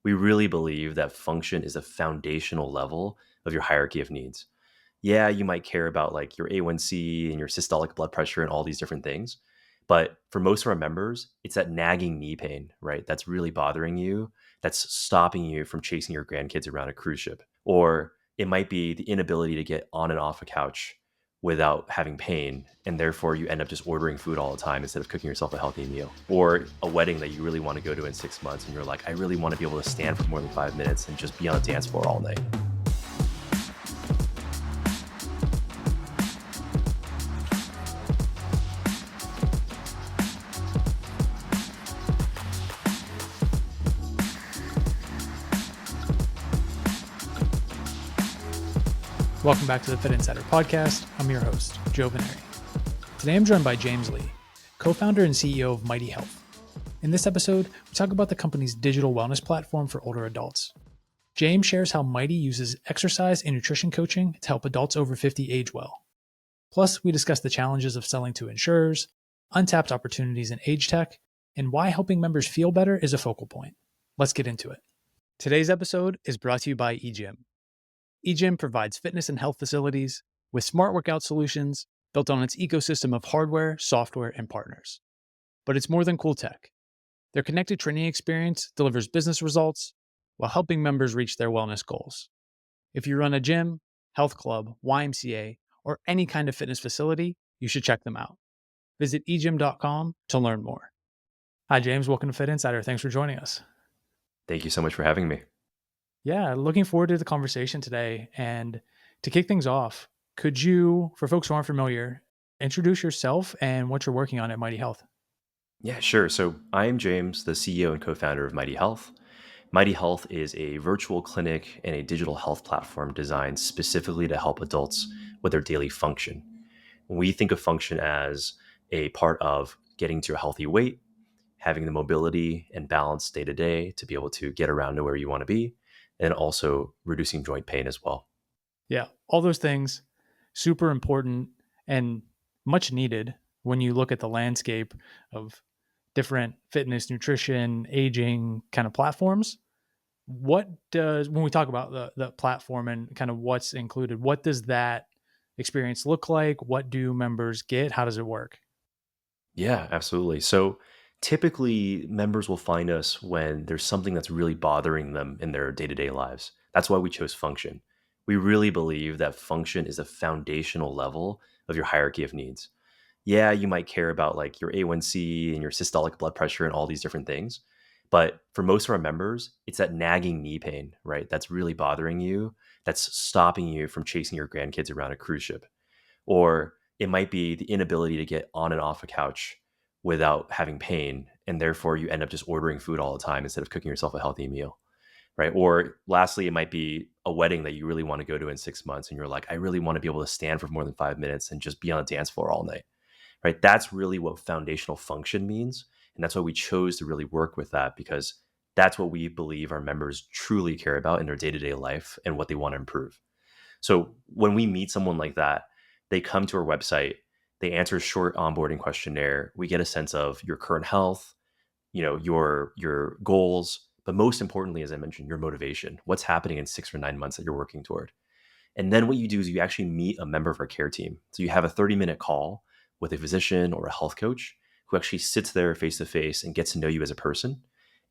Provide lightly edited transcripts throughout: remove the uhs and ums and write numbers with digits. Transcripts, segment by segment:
We really believe that function is a foundational level of your hierarchy of needs. Yeah, you might care about like your A1C and your systolic blood pressure and all these different things. But for most of our members, it's that nagging knee pain, right? That's really bothering you, that's stopping you from chasing your grandkids around a cruise ship. Or it might be the inability to get on and off a couch without having pain. And therefore, you end up just ordering food all the time instead of cooking yourself a healthy meal. Or a wedding that you really want to go to in 6 months. And you're like, I really want to be able to stand for more than 5 minutes and just be on a dance floor all night. Welcome back to the Fitt Insider Podcast. I'm your host, Joe Veneri. Today I'm joined by James Lee, co-founder and CEO of Mighty Health. In this episode, we talk about the company's digital wellness platform for older adults. James shares how Mighty uses exercise and nutrition coaching to help adults over 50 age well. Plus, we discuss the challenges of selling to insurers, untapped opportunities in age tech, and why helping members feel better is a focal point. Let's get into it. Today's episode is brought to you by EGYM. EGYM provides fitness and health facilities with smart workout solutions built on its ecosystem of hardware, software, and partners. But it's more than cool tech. Their connected training experience delivers business results while helping members reach their wellness goals. If you run a gym, health club, YMCA, or any kind of fitness facility, you should check them out. Visit egym.com to learn more. Hi, James. Welcome to Fitt Insider. Thanks for joining us. Thank you so much for having me. Yeah, looking forward to the conversation today. And to kick things off, could you, for folks who aren't familiar, introduce yourself and what you're working on at Mighty Health? Yeah, sure. So I am James, the CEO and co-founder of Mighty Health. Mighty Health is a virtual clinic and a digital health platform designed specifically to help adults with their daily function. We think of function as a part of getting to a healthy weight, having the mobility and balance day to day to be able to get around to where you want to be, and also reducing joint pain as well. Yeah, all those things, super important and much needed when you look at the landscape of different fitness, nutrition, aging kind of platforms. When we talk about the platform and kind of what's included, what does that experience look like? What do members get? How does it work? Yeah, absolutely. So typically members will find us when there's something that's really bothering them in their day-to-day lives. That's why we chose function. We really believe that function is a foundational level of your hierarchy of needs. Yeah, you might care about like your A1C and your systolic blood pressure and all these different things. But for most of our members, it's that nagging knee pain, right? That's really bothering you, that's stopping you from chasing your grandkids around a cruise ship. Or it might be the inability to get on and off a couch without having pain. And therefore, you end up just ordering food all the time instead of cooking yourself a healthy meal, right? Or lastly, it might be a wedding that you really want to go to in 6 months. And you're like, I really want to be able to stand for more than 5 minutes and just be on a dance floor all night, right? That's really what foundational function means. And that's why we chose to really work with that, because that's what we believe our members truly care about in their day-to-day life and what they want to improve. So when we meet someone like that, they come to our website, they answer a short onboarding questionnaire. We get a sense of your current health, your goals, but most importantly, as I mentioned, your motivation. What's happening in 6 or 9 months that you're working toward? And then what you do is you actually meet a member of our care team. So you have a 30-minute call with a physician or a health coach who actually sits there face to face and gets to know you as a person,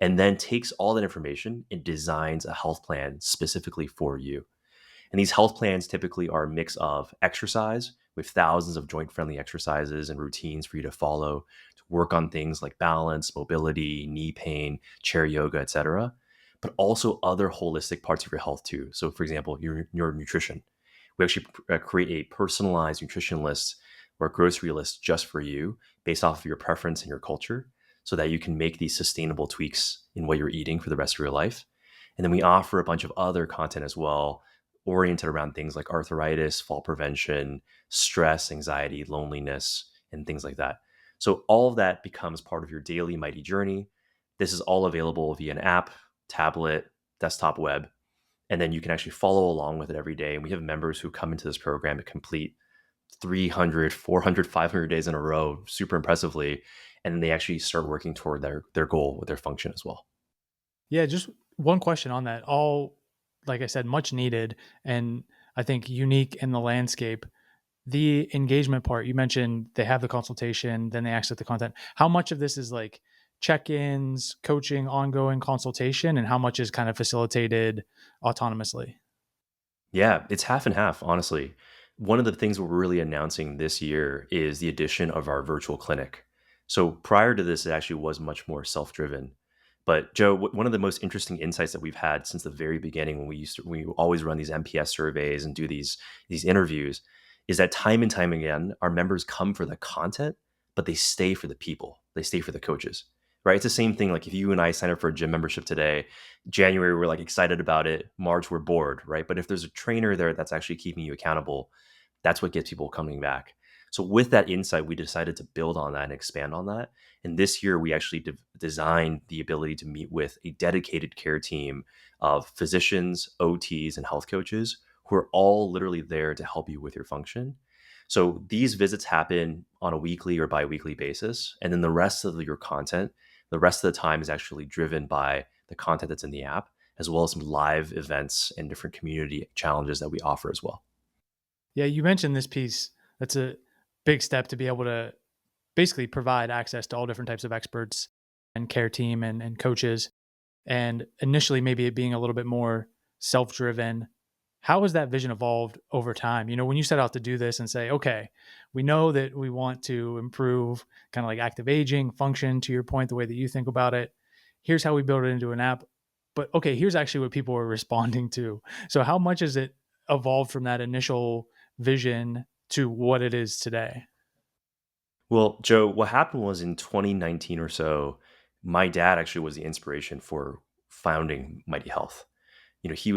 and then takes all that information and designs a health plan specifically for you. And these health plans typically are a mix of exercise with thousands of joint-friendly exercises and routines for you to follow to work on things like balance, mobility, knee pain, chair yoga, etc., but also other holistic parts of your health too. So for example, your nutrition. We actually create a personalized nutrition list or grocery list just for you based off of your preference and your culture, so that you can make these sustainable tweaks in what you're eating for the rest of your life. And then we offer a bunch of other content as well, oriented around things like arthritis, fall prevention, stress, anxiety, loneliness, and things like that. So all of that becomes part of your daily Mighty journey. This is all available via an app, tablet, desktop, web, and then you can actually follow along with it every day. And we have members who come into this program to complete 300, 400, 500 days in a row, super impressively. And then they actually start working toward their goal with their function as well. Yeah, just One question on that, all, like I said, much needed, and I think unique in the landscape. The engagement part, you mentioned they have the consultation, then they access the content. How much of this is like check-ins, coaching, ongoing consultation, and how much is kind of facilitated autonomously? Yeah, it's half and half, honestly. One of the things we're really announcing this year is the addition of our virtual clinic. So prior to this, it actually was much more self-driven. But Joe, one of the most interesting insights that we've had since the very beginning, when we always run these NPS surveys and do these interviews, is that time and time again, our members come for the content, but they stay for the people. They stay for the coaches, right? It's the same thing. Like if you and I sign up for a gym membership today, January, we're like excited about it. March, we're bored, right? But if there's a trainer there that's actually keeping you accountable, that's what gets people coming back. So with that insight, we decided to build on that and expand on that. And this year, we actually designed the ability to meet with a dedicated care team of physicians, OTs, and health coaches who are all literally there to help you with your function. So these visits happen on a weekly or bi-weekly basis. And then the rest of your content, the rest of the time is actually driven by the content that's in the app, as well as some live events and different community challenges that we offer as well. Yeah, you mentioned this piece. That's a big step to be able to basically provide access to all different types of experts and care team and coaches. And initially, maybe it being a little bit more self driven. How has that vision evolved over time? When you set out to do this and say, okay, we know that we want to improve kind of like active aging, function, to your point, the way that you think about it. Here's how we build it into an app. But okay, here's actually what people are responding to. So, how much has it evolved from that initial vision to what it is today? Well, Joe, what happened was in 2019 or so, my dad actually was the inspiration for founding Mighty Health. He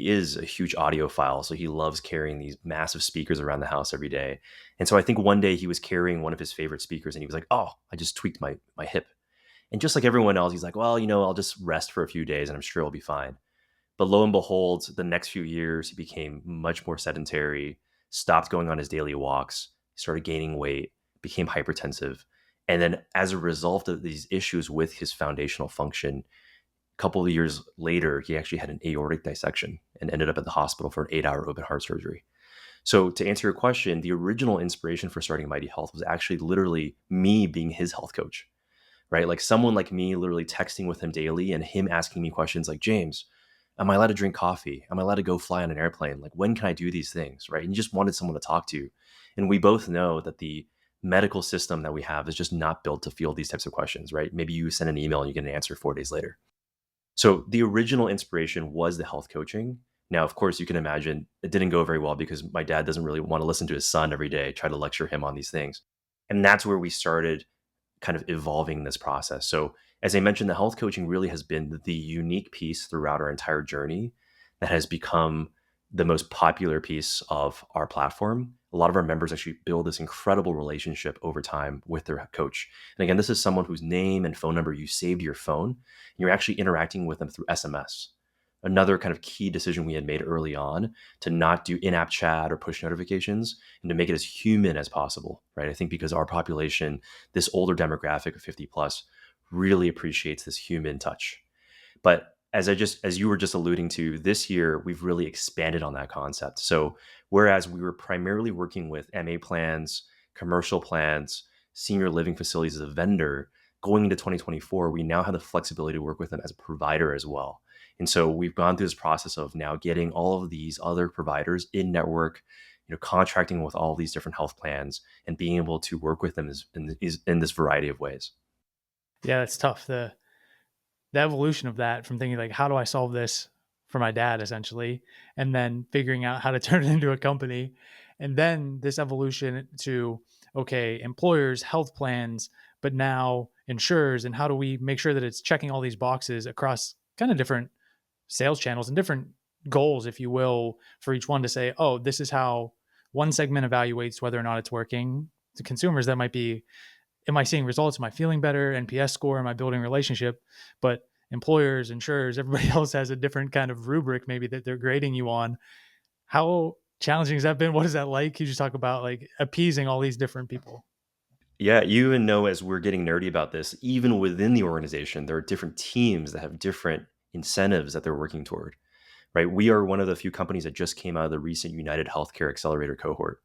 is a huge audiophile, so he loves carrying these massive speakers around the house every day. And so I think one day he was carrying one of his favorite speakers and he was like, "Oh, I just tweaked my hip." And just like everyone else, he's like, "Well, I'll just rest for a few days and I'm sure I'll be fine." But lo and behold, the next few years he became much more sedentary, stopped going on his daily walks, started gaining weight, became hypertensive. And then as a result of these issues with his foundational function, couple of years later, he actually had an aortic dissection and ended up at the hospital for an 8-hour open heart surgery. So to answer your question, the original inspiration for starting Mighty Health was actually literally me being his health coach, right? Like someone like me literally texting with him daily and him asking me questions like, "James, am I allowed to drink coffee? Am I allowed to go fly on an airplane? Like when can I do these things?" Right. And you just wanted someone to talk to. And we both know that the medical system that we have is just not built to field these types of questions, right? Maybe you send an email and you get an answer 4 days later. So the original inspiration was the health coaching. Now, of course, you can imagine it didn't go very well because my dad doesn't really want to listen to his son every day, try to lecture him on these things. And that's where we started kind of evolving this process. So, as I mentioned, the health coaching really has been the unique piece throughout our entire journey that has become the most popular piece of our platform. A lot of our members actually build this incredible relationship over time with their coach. And again, this is someone whose name and phone number you saved to your phone, and you're actually interacting with them through SMS. Another kind of key decision we had made early on to not do in-app chat or push notifications and to make it as human as possible, right? I think because our population, this older demographic of 50 plus, really appreciates this human touch. But as you were just alluding to, this year we've really expanded on that concept. So whereas we were primarily working with MA plans, commercial plans, senior living facilities as a vendor, going into 2024, we now have the flexibility to work with them as a provider as well. And so we've gone through this process of now getting all of these other providers in network, contracting with all of these different health plans and being able to work with them in this variety of ways. Yeah, that's tough. The evolution of that, from thinking like, how do I solve this for my dad, essentially, and then figuring out how to turn it into a company, and then this evolution to, okay, employers, health plans, but now insurers, and how do we make sure that it's checking all these boxes across kind of different sales channels and different goals, if you will, for each one, to say, oh, this is how one segment evaluates whether or not it's working. To consumers, that might be, am I seeing results? Am I feeling better? NPS score? Am I building relationship? But employers, insurers, everybody else has a different kind of rubric maybe that they're grading you on. How challenging has that been? What is that like? You just talk about like appeasing all these different people. Yeah, you even know as we're getting nerdy about this, even within the organization, there are different teams that have different incentives that they're working toward, right? We are one of the few companies that just came out of the recent United Healthcare Accelerator cohort.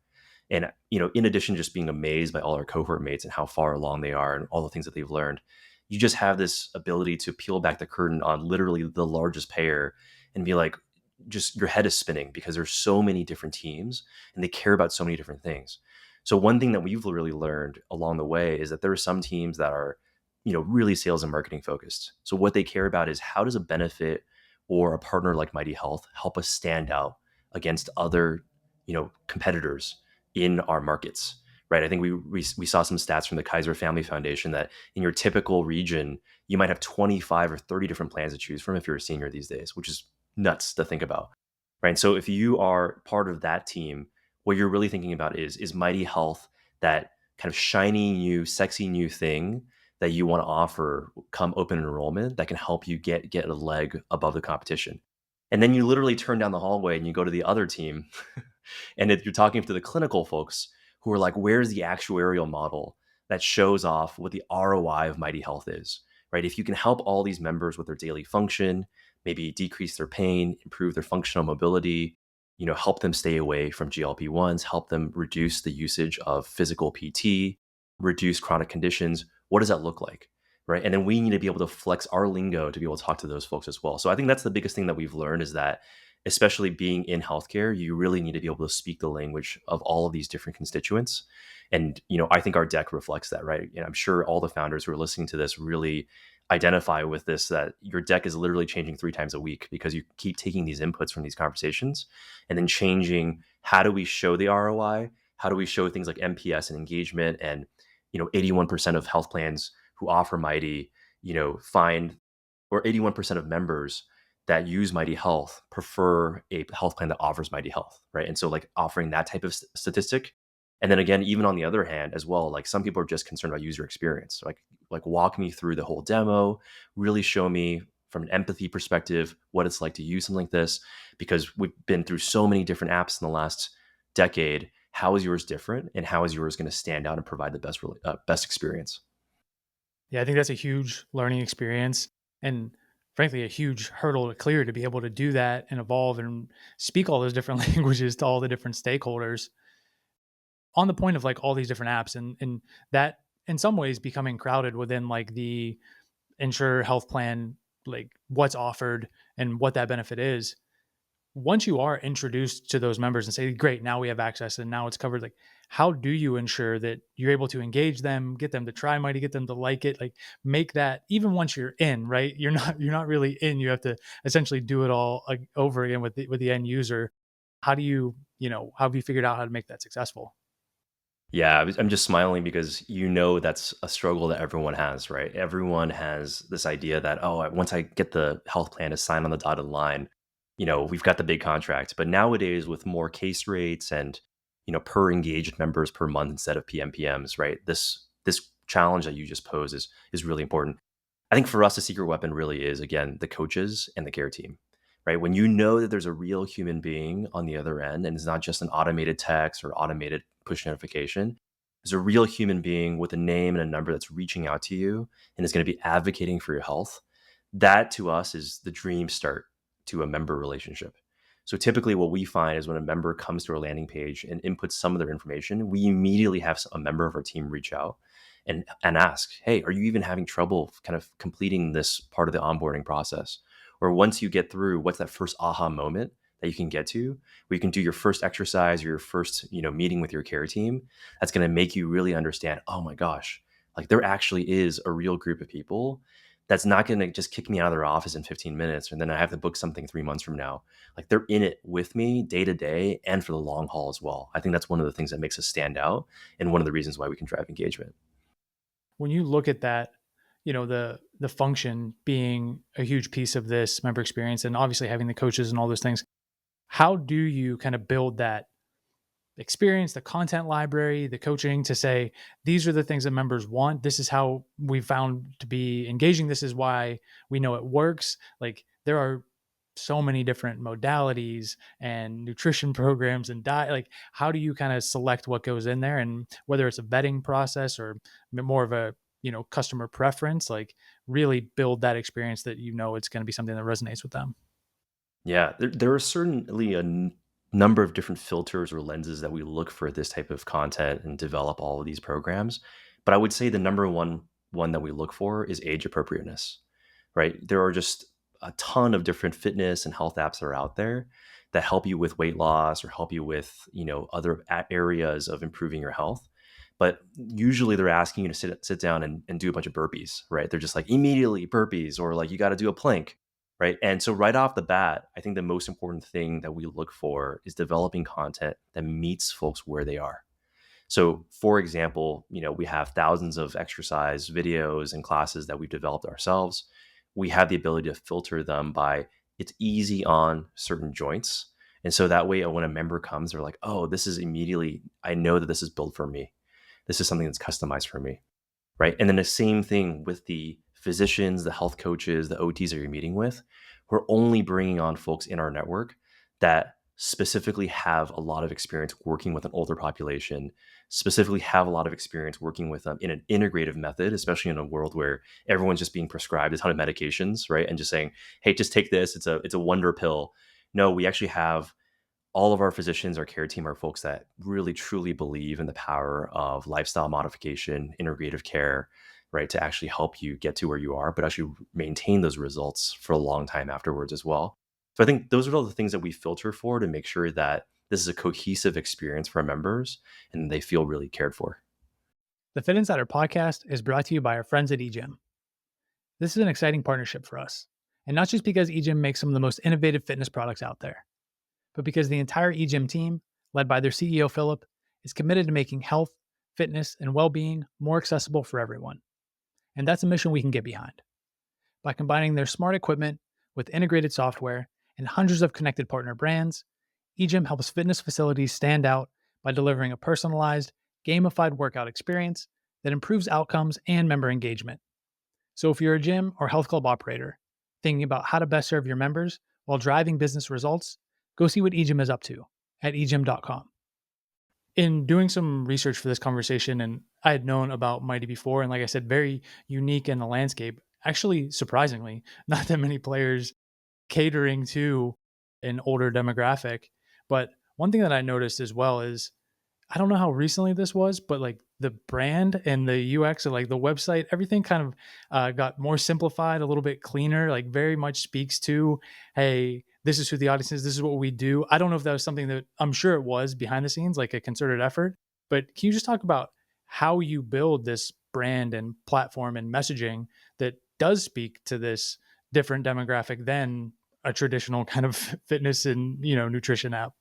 And, in addition to just being amazed by all our cohort mates and how far along they are and all the things that they've learned, you just have this ability to peel back the curtain on literally the largest payer and be like, just your head is spinning because there's so many different teams and they care about so many different things. So one thing that we've really learned along the way is that there are some teams that are, really sales and marketing focused. So what they care about is how does a benefit or a partner like Mighty Health help us stand out against other, competitors in our markets, right? I think we saw some stats from the Kaiser Family Foundation that in your typical region, you might have 25 or 30 different plans to choose from if you're a senior these days, which is nuts to think about, right? And so if you are part of that team, what you're really thinking about is Mighty Health that kind of shiny new, sexy new thing that you want to offer come open enrollment that can help you get a leg above the competition. And then you literally turn down the hallway and you go to the other team and if you're talking to the clinical folks who are like, where's the actuarial model that shows off what the ROI of Mighty Health is, right? If you can help all these members with their daily function, maybe decrease their pain, improve their functional mobility, help them stay away from GLP-1s, help them reduce the usage of physical PT, reduce chronic conditions. What does that look like? Right. And then we need to be able to flex our lingo to be able to talk to those folks as well. So I think that's the biggest thing that we've learned is that, especially being in healthcare, you really need to be able to speak the language of all of these different constituents. And, I think our deck reflects that, right? And I'm sure all the founders who are listening to this really identify with this, that your deck is literally changing 3 times a week because you keep taking these inputs from these conversations and then changing how do we show the ROI? How do we show things like NPS and engagement? And, 81% of health plans who offer Mighty, find, or 81% of members that use Mighty Health prefer a health plan that offers Mighty Health, right? And so like offering that type of statistic. And then again, even on the other hand as well, like some people are just concerned about user experience. Like walk me through the whole demo, really show me from an empathy perspective what it's like to use something like this, because we've been through so many different apps in the last decade. How is yours different, and how is yours going to stand out and provide the best experience? Yeah, I think that's a huge learning experience and frankly a huge hurdle to clear to be able to do that and evolve and speak all those different languages to all the different stakeholders. On the point of like all these different apps and that in some ways becoming crowded within like the insurer health plan, like what's offered and what that benefit is. Once you are introduced to those members and say, great, now we have access and now it's covered, like how do you ensure that you're able to engage them, get them to try Mighty, get them to like it, like make that even once you're in, right? You're not really in. You have to essentially do it all over again with the end user. How do you, how have you figured out how to make that successful? Yeah, I'm just smiling because that's a struggle that everyone has, right? Everyone has this idea that, oh, once I get the health plan to sign on the dotted line, we've got the big contract. But nowadays, with more case rates and per engaged members per month instead of PMPMs, right? This challenge that you just posed is really important. I think for us, the secret weapon really is, again, the coaches and the care team, right? When you know that there's a real human being on the other end and it's not just an automated text or automated push notification, there's a real human being with a name and a number that's reaching out to you and is going to be advocating for your health. That to us is the dream start to a member relationship. So typically what we find is when a member comes to our landing page and inputs some of their information, we immediately have a member of our team reach out and ask, hey, are you even having trouble kind of completing this part of the onboarding process? Or once you get through, what's that first aha moment that you can get to where you can do your first exercise or your first, meeting with your care team? That's going to make you really understand, oh my gosh, like there actually is a real group of people that's not going to just kick me out of their office in 15 minutes and then I have to book something 3 months from now. Like they're in it with me day to day and for the long haul as well. I think that's one of the things that makes us stand out and one of the reasons why we can drive engagement. When you look at that, the function being a huge piece of this member experience and obviously having the coaches and all those things, how do you kind of build that experience, the content library, the coaching to say, these are the things that members want. This is how we found to be engaging. This is why we know it works. Like there are so many different modalities and nutrition programs and diet. Like how do you kind of select what goes in there and whether it's a vetting process or more of a, customer preference, like really build that experience that it's going to be something that resonates with them. Yeah, there are certainly number of different filters or lenses that we look for this type of content and develop all of these programs. But I would say the number one that we look for is age appropriateness, right? There are just a ton of different fitness and health apps that are out there that help you with weight loss or help you with, other areas of improving your health. But usually they're asking you to sit down and do a bunch of burpees, right? They're just like immediately burpees, or like you got to do a plank, right? And so right off the bat, I think the most important thing that we look for is developing content that meets folks where they are. So, for example, we have thousands of exercise videos and classes that we've developed ourselves. We have the ability to filter them by it's easy on certain joints. And so that way, when a member comes, they're like, oh, this is immediately, I know that this is built for me. This is something that's customized for me, right? And then the same thing with the physicians, the health coaches, the OTs that you're meeting with. We're only bringing on folks in our network that specifically have a lot of experience working with an older population, specifically have a lot of experience working with them in an integrative method, especially in a world where everyone's just being prescribed a ton of medications, right? And just saying, hey, just take this. It's a wonder pill. No, we actually have all of our physicians, our care team, are folks that really truly believe in the power of lifestyle modification, integrative care, right, to actually help you get to where you are, but actually maintain those results for a long time afterwards as well. So I think those are all the things that we filter for to make sure that this is a cohesive experience for our members and they feel really cared for. The Fit Insider podcast is brought to you by our friends at EGYM. This is an exciting partnership for us, and not just because EGYM makes some of the most innovative fitness products out there, but because the entire EGYM team, led by their CEO Philip, is committed to making health, fitness, and well-being more accessible for everyone. And that's a mission we can get behind. By combining their smart equipment with integrated software and hundreds of connected partner brands, EGYM helps fitness facilities stand out by delivering a personalized, gamified workout experience that improves outcomes and member engagement. So if you're a gym or health club operator thinking about how to best serve your members while driving business results, go see what EGYM is up to at egym.com. In doing some research for this conversation, and I had known about Mighty before, and like I said, very unique in the landscape. Actually, surprisingly, not that many players catering to an older demographic. But one thing that I noticed as well is I don't know how recently this was, but like the brand and the UX and like the website, everything kind of got more simplified, a little bit cleaner, like very much speaks to, hey, this is who the audience is. This is what we do. I don't know if that was something that I'm sure it was behind the scenes, like a concerted effort, but can you just talk about how you build this brand and platform and messaging that does speak to this different demographic than a traditional kind of fitness and, nutrition app?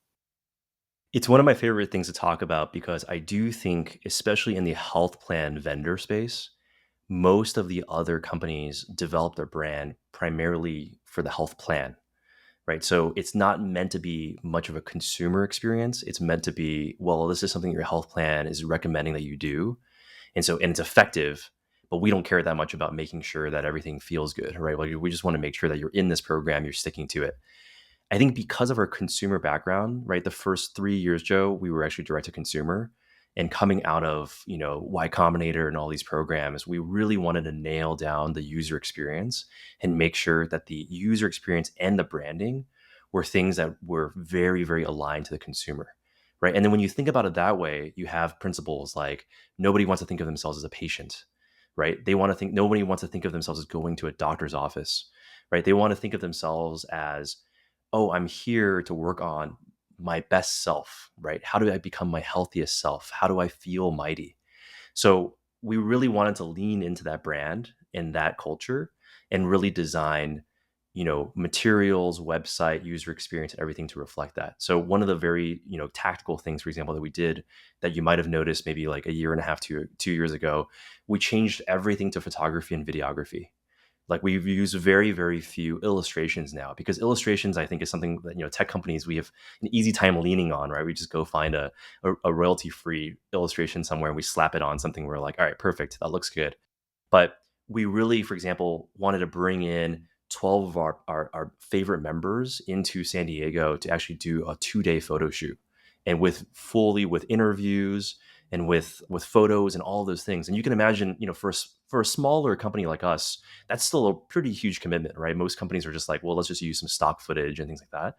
It's one of my favorite things to talk about because I do think, especially in the health plan vendor space, most of the other companies develop their brand primarily for the health plan, right? So it's not meant to be much of a consumer experience. It's meant to be, well, this is something your health plan is recommending that you do. And it's effective, but we don't care that much about making sure that everything feels good, right? Like we just want to make sure that you're in this program, you're sticking to it. I think because of our consumer background, right? The first 3 years, Joe, we were actually direct to consumer. And coming out of, Y Combinator and all these programs, we really wanted to nail down the user experience and make sure that the user experience and the branding were things that were very, very aligned to the consumer. Right. And then when you think about it that way, you have principles like nobody wants to think of themselves as a patient, right? Nobody wants to think of themselves as going to a doctor's office, right? They want to think of themselves as, oh, I'm here to work on my best self, right? How do I become my healthiest self? How do I feel mighty? So we really wanted to lean into that brand and that culture and really design, materials, website, user experience, and everything to reflect that. So one of the very, tactical things, for example, that we did that you might have noticed maybe like a year and a half to 2 years ago, we changed everything to photography and videography. Like we've used very, very few illustrations now because illustrations, I think, is something that, tech companies, we have an easy time leaning on, right? We just go find a royalty-free illustration somewhere and we slap it on something. We're like, all right, perfect. That looks good. But we really, for example, wanted to bring in 12 of our favorite members into San Diego to actually do a 2-day photo shoot and with interviews and with photos and all those things. And you can imagine, for a smaller company like us, that's still a pretty huge commitment, right? Most companies are just like, well, let's just use some stock footage and things like that.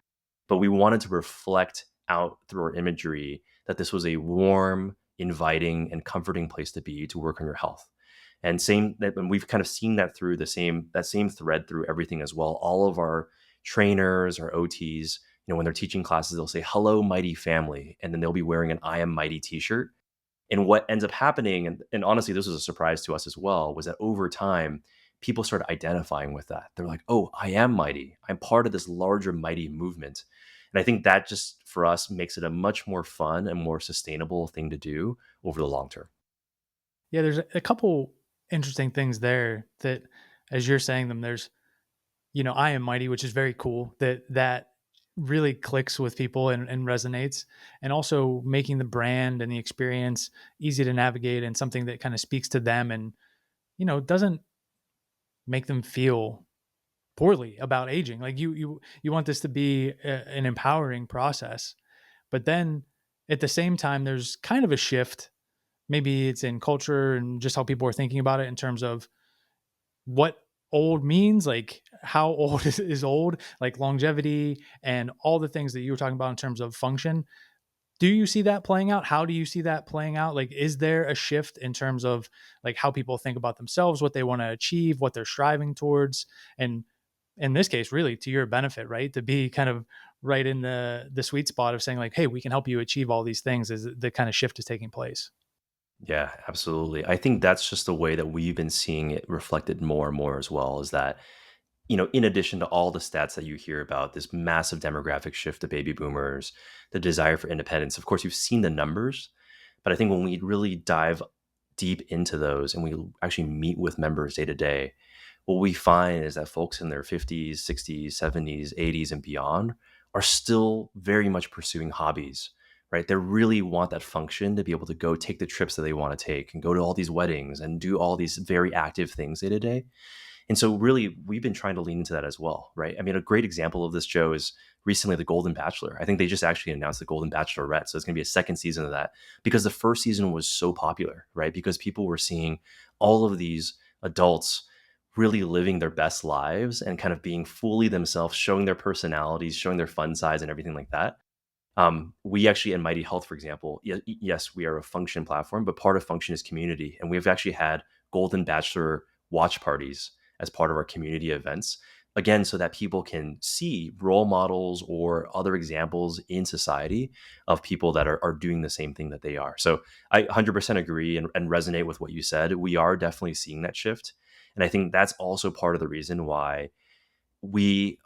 But we wanted to reflect out through our imagery that this was a warm, inviting, and comforting place to be to work on your health. And and we've kind of seen that through that same thread through everything as well. All of our trainers, our OTs, when they're teaching classes, they'll say, "Hello, mighty family," and then they'll be wearing an "I am mighty" t-shirt. And what ends up happening, and honestly, this was a surprise to us as well, was that over time, people started identifying with that. They're like, "Oh, I am mighty. I'm part of this larger mighty movement." And I think that just for us makes it a much more fun and more sustainable thing to do over the long term. Yeah, there's a couple interesting things there that, as you're saying them, there's, I am mighty, which is very cool that really clicks with people and resonates. And also making the brand and the experience easy to navigate and something that kind of speaks to them and, doesn't make them feel poorly about aging. Like you want this to be an empowering process. But then at the same time, there's kind of a shift. Maybe it's in culture and just how people are thinking about it in terms of what old means, like how old is old, like longevity and all the things that you were talking about in terms of function. Do you see that playing out? How do you see that playing out? Like, is there a shift in terms of like how people think about themselves, what they want to achieve, what they're striving towards? And in this case, really to your benefit, right? To be kind of right in the sweet spot of saying like, hey, we can help you achieve all these things as the kind of shift is taking place. Yeah, absolutely. I think that's just the way that we've been seeing it reflected more and more as well, is that, in addition to all the stats that you hear about this massive demographic shift to baby boomers, the desire for independence, of course, you've seen the numbers, but I think when we really dive deep into those and we actually meet with members day to day, what we find is that folks in their 50s, 60s, 70s, 80s, and beyond are still very much pursuing hobbies, right? They really want that function to be able to go take the trips that they want to take and go to all these weddings and do all these very active things day to day. And so really we've been trying to lean into that as well, right? I mean, a great example of this, Joe, is recently The Golden Bachelor. I think they just actually announced The Golden Bachelorette. So it's going to be a second season of that because the first season was so popular, right? Because people were seeing all of these adults really living their best lives and kind of being fully themselves, showing their personalities, showing their fun sides and everything like that. We actually at Mighty Health, for example, yes, we are a function platform, but part of function is community. And we've actually had Golden Bachelor watch parties as part of our community events. Again, so that people can see role models or other examples in society of people that are doing the same thing that they are. So I 100% agree and resonate with what you said. We are definitely seeing that shift. And I think that's also part of the reason why we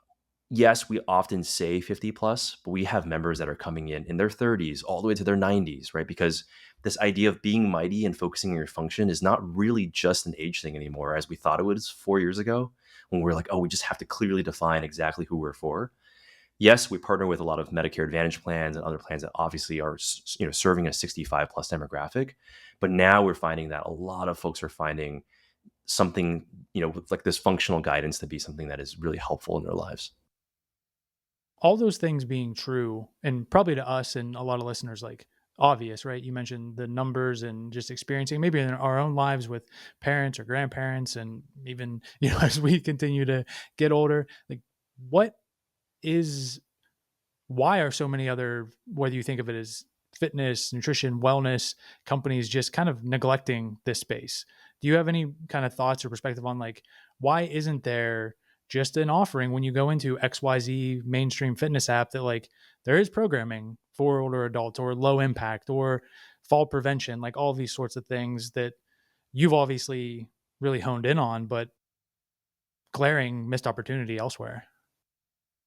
yes, we often say 50 plus, but we have members that are coming in their 30s all the way to their 90s, right? Because this idea of being mighty and focusing on your function is not really just an age thing anymore, as we thought it was 4 years ago, when we were like, oh, we just have to clearly define exactly who we're for. Yes, we partner with a lot of Medicare Advantage plans and other plans that obviously are, serving a 65 plus demographic. But now we're finding that a lot of folks are finding something, with like this functional guidance to be something that is really helpful in their lives. All those things being true, and probably to us and a lot of listeners, like obvious, right? You mentioned the numbers and just experiencing maybe in our own lives with parents or grandparents, and even, as we continue to get older, like what is, why are so many other, whether you think of it as fitness, nutrition, wellness companies just kind of neglecting this space? Do you have any kind of thoughts or perspective on like, why isn't there just an offering when you go into XYZ mainstream fitness app that like there is programming for older adults or low impact or fall prevention, like all these sorts of things that you've obviously really honed in on, but glaring missed opportunity elsewhere?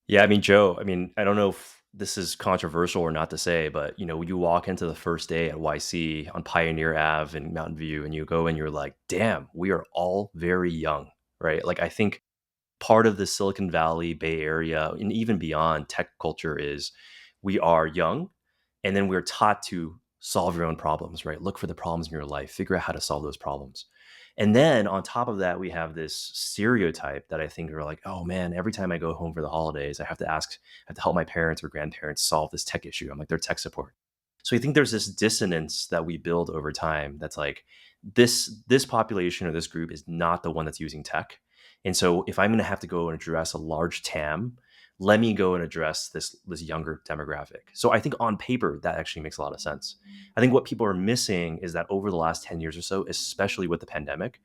Yeah, I mean, Joe, I mean, I don't know if this is controversial or not to say, but you walk into the first day at YC on Pioneer Ave in Mountain View and you go and you're like, damn, we are all very young, right? Like I think part of the Silicon Valley, Bay Area, and even beyond tech culture is we are young and then we're taught to solve your own problems, right? Look for the problems in your life, figure out how to solve those problems. And then on top of that, we have this stereotype that I think are like, oh man, every time I go home for the holidays, I have to help my parents or grandparents solve this tech issue. I'm like their tech support. So I think there's this dissonance that we build over time that's like this population or this group is not the one that's using tech. And so if I'm going to have to go and address a large TAM, let me go and address this younger demographic. So I think on paper that actually makes a lot of sense. I think what people are missing is that over the last 10 years or so, especially with the pandemic,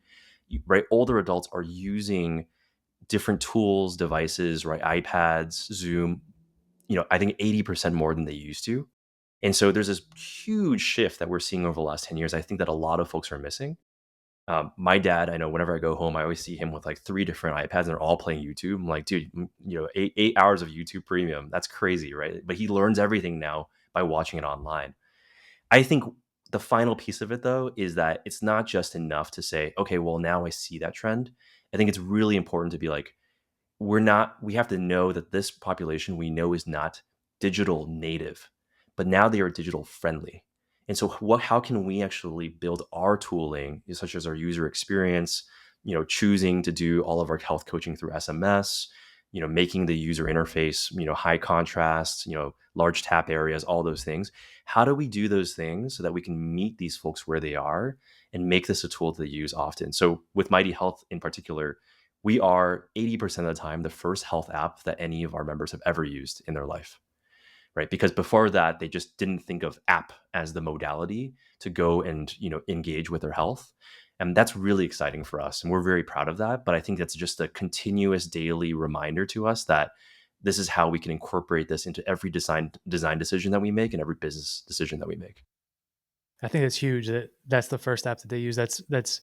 right, older adults are using different tools, devices, right, iPads, Zoom, I think 80% more than they used to. And so there's this huge shift that we're seeing over the last 10 years. I think that a lot of folks are missing. My dad, I know whenever I go home, I always see him with like 3 different iPads and they're all playing YouTube. I'm like, dude, 8 hours of YouTube premium. That's crazy, right? But he learns everything now by watching it online. I think the final piece of it, though, is that it's not just enough to say, okay, well, now I see that trend. I think it's really important to be like, we have to know that this population we know is not digital native, but now they are digital friendly. And so how can we actually build our tooling, such as our user experience, choosing to do all of our health coaching through SMS, making the user interface, high contrast, large tap areas, all those things. How do we do those things so that we can meet these folks where they are and make this a tool that they use often? So with Mighty Health in particular, we are 80% of the time the first health app that any of our members have ever used in their life, right? Because before that, they just didn't think of app as the modality to go and, engage with their health. And that's really exciting for us. And we're very proud of that. But I think that's just a continuous daily reminder to us that this is how we can incorporate this into every design decision that we make and every business decision that we make. I think it's huge that that's the first app that they use. That's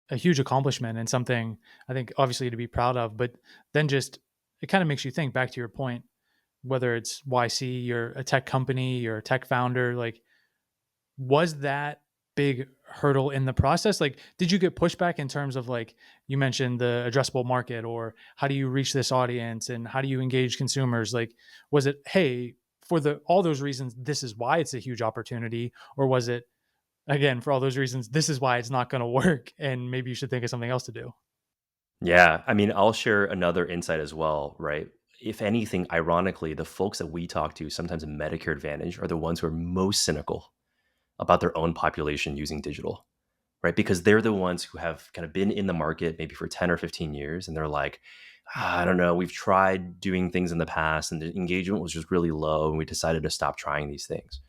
a huge accomplishment and something I think obviously to be proud of, but then just it kind of makes you think back to your point, whether it's YC, you're a tech company, you're a tech founder, like was that big hurdle in the process? Like, did you get pushback in terms of like you mentioned the addressable market or how do you reach this audience and how do you engage consumers? Like, was it, hey, for all those reasons, this is why it's a huge opportunity, or was it again for all those reasons, this is why it's not going to work, and maybe you should think of something else to do? Yeah. I mean, I'll share another insight as well, right? If anything, ironically, the folks that we talk to, sometimes in Medicare Advantage, are the ones who are most cynical about their own population using digital, right? Because they're the ones who have kind of been in the market maybe for 10 or 15 years. And they're like, I don't know, we've tried doing things in the past and the engagement was just really low. And we decided to stop trying these things.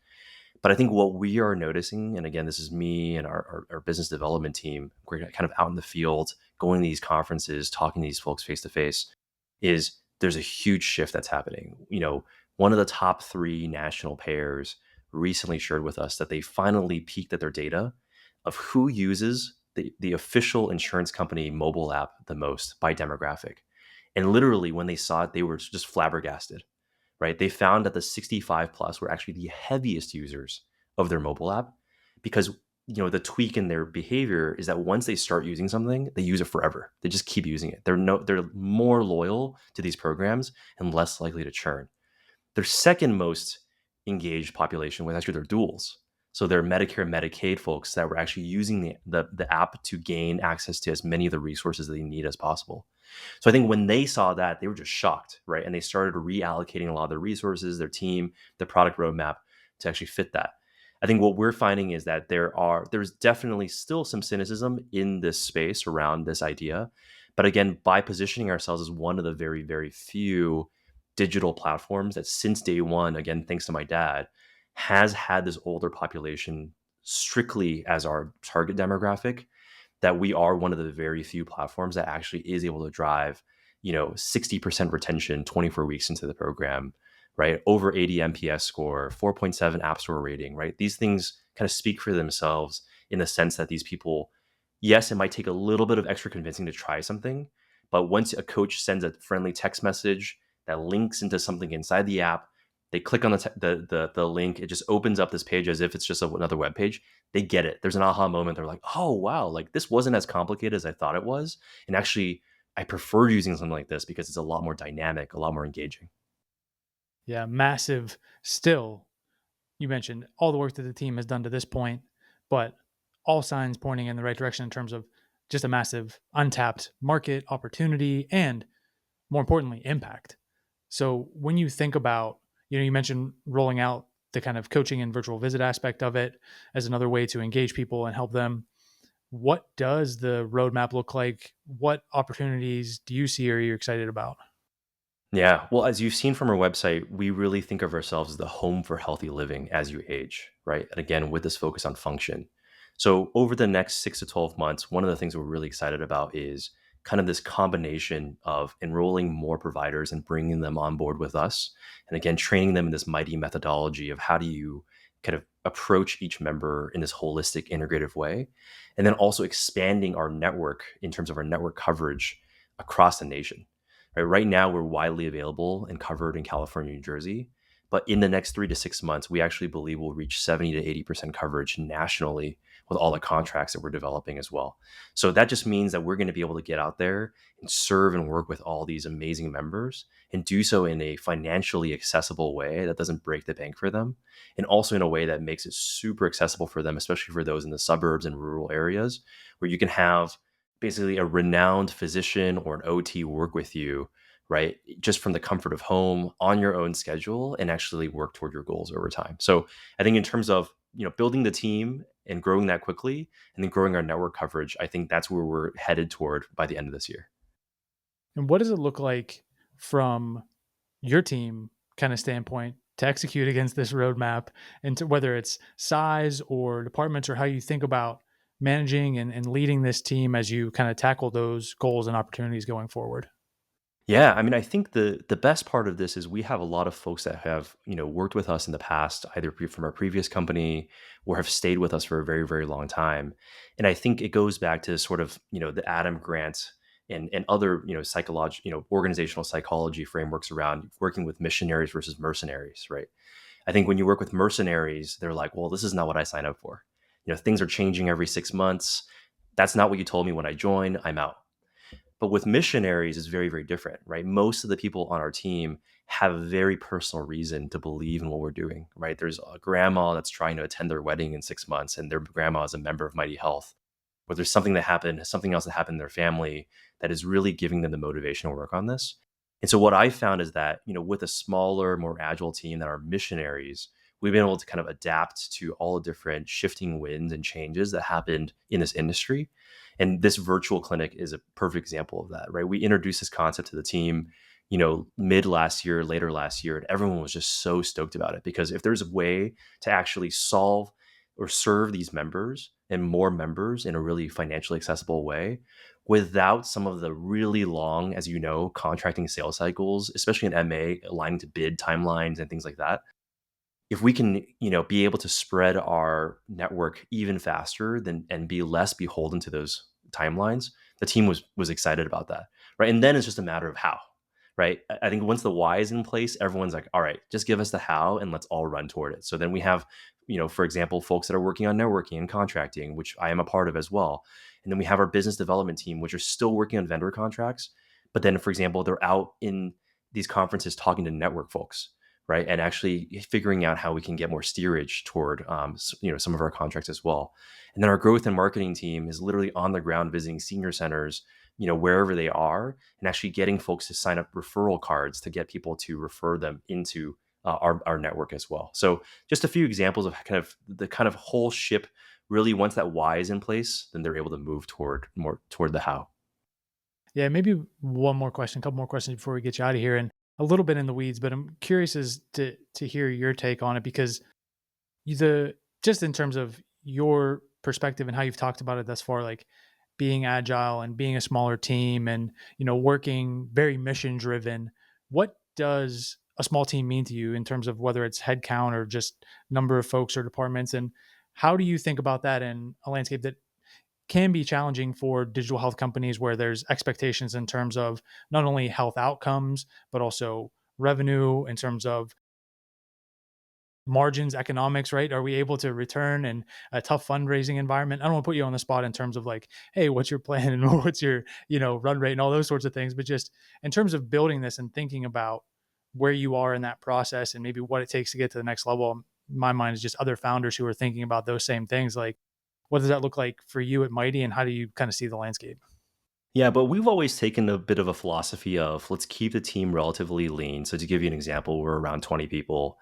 But I think what we are noticing, and again, this is me and our business development team, we're kind of out in the field, going to these conferences, talking to these folks face to face, is there's a huge shift that's happening. One of the top 3 national payers recently shared with us that they finally peeked at their data of who uses the official insurance company mobile app the most by demographic. And literally, when they saw it, they were just flabbergasted, right? They found that the 65 plus were actually the heaviest users of their mobile app because the tweak in their behavior is that once they start using something, they use it forever. They just keep using it. They're more loyal to these programs and less likely to churn. Their second most engaged population was actually their duals. So they're Medicare and Medicaid folks that were actually using the app to gain access to as many of the resources they need as possible. So I think when they saw that, they were just shocked, right? And they started reallocating a lot of their resources, their team, the product roadmap to actually fit that. I think what we're finding is that there's definitely still some cynicism in this space around this idea. But again, by positioning ourselves as one of the very, very few digital platforms that since day one, again, thanks to my dad, has had this older population strictly as our target demographic, that we are one of the very few platforms that actually is able to drive, 60% retention 24 weeks into the program, right? Over 80 NPS score, 4.7 App Store rating, right? These things kind of speak for themselves in the sense that these people, yes, it might take a little bit of extra convincing to try something, but once a coach sends a friendly text message that links into something inside the app, they click on the link, it just opens up this page as if it's just another web page. They get it. There's an aha moment. They're like, oh, wow, like this wasn't as complicated as I thought it was. And actually, I prefer using something like this because it's a lot more dynamic, a lot more engaging. Yeah, massive. Still, you mentioned all the work that the team has done to this point, but all signs pointing in the right direction in terms of just a massive untapped market opportunity and more importantly, impact. So when you think about, you mentioned rolling out the kind of coaching and virtual visit aspect of it as another way to engage people and help them. What does the roadmap look like? What opportunities do you see or are you excited about? Yeah. Well, as you've seen from our website, we really think of ourselves as the home for healthy living as you age, right? And again, with this focus on function. So, over the next 6 to 12 months, one of the things we're really excited about is kind of this combination of enrolling more providers and bringing them on board with us. And again, training them in this mighty methodology of how do you kind of approach each member in this holistic, integrative way. And then also expanding our network in terms of our network coverage across the nation. Right now, we're widely available and covered in California, New Jersey. But in the next 3 to 6 months, we actually believe we'll reach 70 to 80% coverage nationally with all the contracts that we're developing as well. So that just means that we're going to be able to get out there and serve and work with all these amazing members and do so in a financially accessible way that doesn't break the bank for them. And also in a way that makes it super accessible for them, especially for those in the suburbs and rural areas where you can have basically a renowned physician or an OT work with you, right? Just from the comfort of home on your own schedule and actually work toward your goals over time. So I think in terms of, building the team and growing that quickly and then growing our network coverage, I think that's where we're headed toward by the end of this year. And what does it look like from your team kind of standpoint to execute against this roadmap, and to whether it's size or departments or how you think about managing and leading this team as you kind of tackle those goals and opportunities going forward? Yeah, I mean, I think the best part of this is we have a lot of folks that have, worked with us in the past, either from our previous company or have stayed with us for a very, very long time. And I think it goes back to sort of, the Adam Grant and other, organizational psychology frameworks around working with missionaries versus mercenaries, right? I think when you work with mercenaries, they're like, well, this is not what I signed up for. Things are changing every 6 months. That's not what you told me when I joined. I'm out. But with missionaries, it's very, very different, right? Most of the people on our team have a very personal reason to believe in what we're doing, right? There's a grandma that's trying to attend their wedding in 6 months, and their grandma is a member of Mighty Health. Or there's something else that happened in their family that is really giving them the motivation to work on this. And so what I found is that, with a smaller, more agile team that are missionaries, we've been able to kind of adapt to all the different shifting winds and changes that happened in this industry. And this virtual clinic is a perfect example of that, right? We introduced this concept to the team, mid last year, later last year, and everyone was just so stoked about it because if there's a way to actually solve or serve these members and more members in a really financially accessible way without some of the really long, as contracting sales cycles, especially in MA, aligning to bid timelines and things like that. If we can, be able to spread our network even faster than and be less beholden to those timelines, the team was excited about that, right? And then it's just a matter of how, right? I think once the why is in place, everyone's like, all right, just give us the how and let's all run toward it. So then we have, for example, folks that are working on networking and contracting, which I am a part of as well. And then we have our business development team, which are still working on vendor contracts. But then, for example, they're out in these conferences talking to network folks, right? And actually figuring out how we can get more steerage toward, some of our contracts as well. And then our growth and marketing team is literally on the ground visiting senior centers, wherever they are, and actually getting folks to sign up referral cards to get people to refer them into our network as well. So just a few examples of kind of whole ship. Really, once that why is in place, then they're able to move toward the how. Yeah, maybe one more question, a couple more questions before we get you out of here, and a little bit in the weeds, but I'm curious as to hear your take on it because the just in terms of your perspective and how you've talked about it thus far, like being agile and being a smaller team and working very mission driven. What does a small team mean to you in terms of whether it's headcount or just number of folks or departments, and how do you think about that in a landscape that can be challenging for digital health companies where there's expectations in terms of not only health outcomes, but also revenue in terms of margins, economics, right? Are we able to return in a tough fundraising environment? I don't want to put you on the spot in terms of like, hey, what's your plan and what's your, run rate and all those sorts of things. But just in terms of building this and thinking about where you are in that process and maybe what it takes to get to the next level, my mind is just other founders who are thinking about those same things. Like, what does that look like for you at Mighty and how do you kind of see the landscape? Yeah, but we've always taken a bit of a philosophy of let's keep the team relatively lean. So to give you an example, we're around 20 people.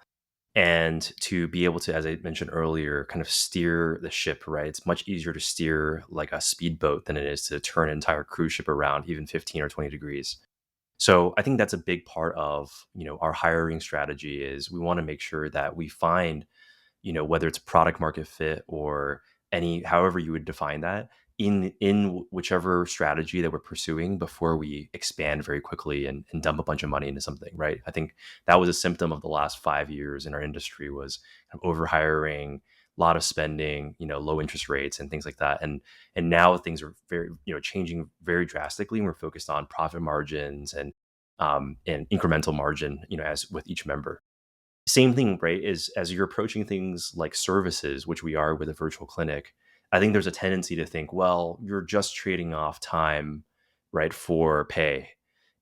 and to be able to, as I mentioned earlier, kind of steer the ship, right? It's much easier to steer like a speedboat than it is to turn an entire cruise ship around, even 15 or 20 degrees. So I think that's a big part of, our hiring strategy is we want to make sure that we find, whether it's product market fit or however you would define that in whichever strategy that we're pursuing before we expand very quickly and dump a bunch of money into something, right? I think that was a symptom of the last 5 years in our industry was kind of over hiring, a lot of spending, low interest rates and things like that. And now things are very, changing very drastically, and we're focused on profit margins and incremental margin, as with each member. Same thing, right? Is as you're approaching things like services, which we are with a virtual clinic, I think there's a tendency to think, well, you're just trading off time, right, for pay.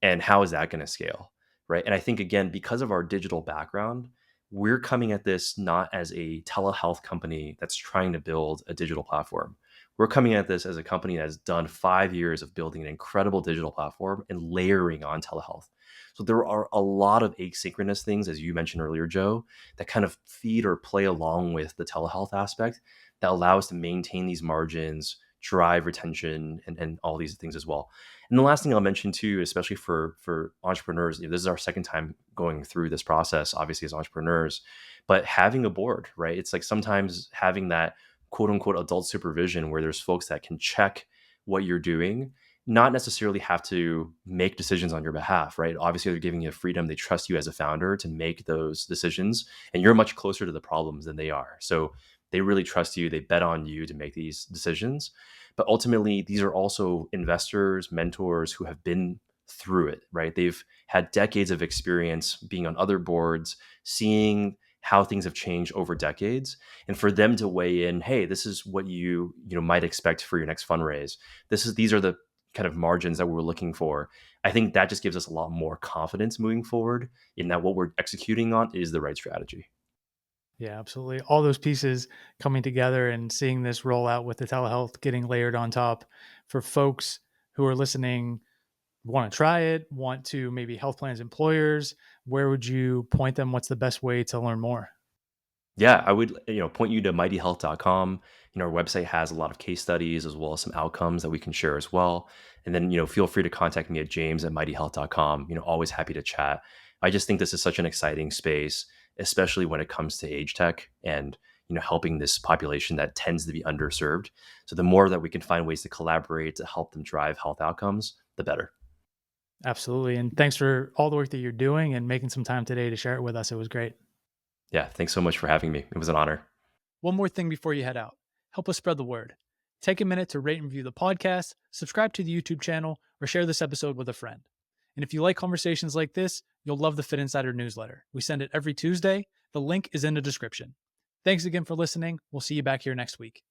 And how is that going to scale? Right. And I think, again, because of our digital background, we're coming at this not as a telehealth company that's trying to build a digital platform. We're coming at this as a company that's done 5 years of building an incredible digital platform and layering on telehealth. So there are a lot of asynchronous things, as you mentioned earlier, Joe, that kind of feed or play along with the telehealth aspect that allow us to maintain these margins, drive retention, and all these things as well. And the last thing I'll mention too, especially for entrepreneurs, this is our second time going through this process, obviously as entrepreneurs, but having a board, right? It's like sometimes having that quote unquote adult supervision where there's folks that can check what you're doing, not necessarily have to make decisions on your behalf, right? Obviously, they're giving you freedom. They trust you as a founder to make those decisions, and you're much closer to the problems than they are. So they really trust you. They bet on you to make these decisions. But ultimately, these are also investors, mentors who have been through it, right? They've had decades of experience being on other boards, seeing how things have changed over decades, and for them to weigh in, hey, this is what you might expect for your next fundraise. These are the kind of margins that we're looking for. I think that just gives us a lot more confidence moving forward in that what we're executing on is the right strategy. Yeah, absolutely. All those pieces coming together and seeing this roll out with the telehealth getting layered on top for folks who are listening, want to try it, want to maybe health plans employers, where would you point them? What's the best way to learn more? Yeah, I would, point you to mightyhealth.com. Our website has a lot of case studies as well as some outcomes that we can share as well. And then, feel free to contact me at james@mightyhealth.com. Always happy to chat. I just think this is such an exciting space, especially when it comes to age tech and, helping this population that tends to be underserved. So the more that we can find ways to collaborate to help them drive health outcomes, the better. Absolutely. And thanks for all the work that you're doing and making some time today to share it with us. It was great. Yeah, thanks so much for having me. It was an honor. One more thing before you head out, help us spread the word. Take a minute to rate and review the podcast, subscribe to the YouTube channel, or share this episode with a friend. And if you like conversations like this, you'll love the Fitt Insider newsletter. We send it every Tuesday. The link is in the description. Thanks again for listening. We'll see you back here next week.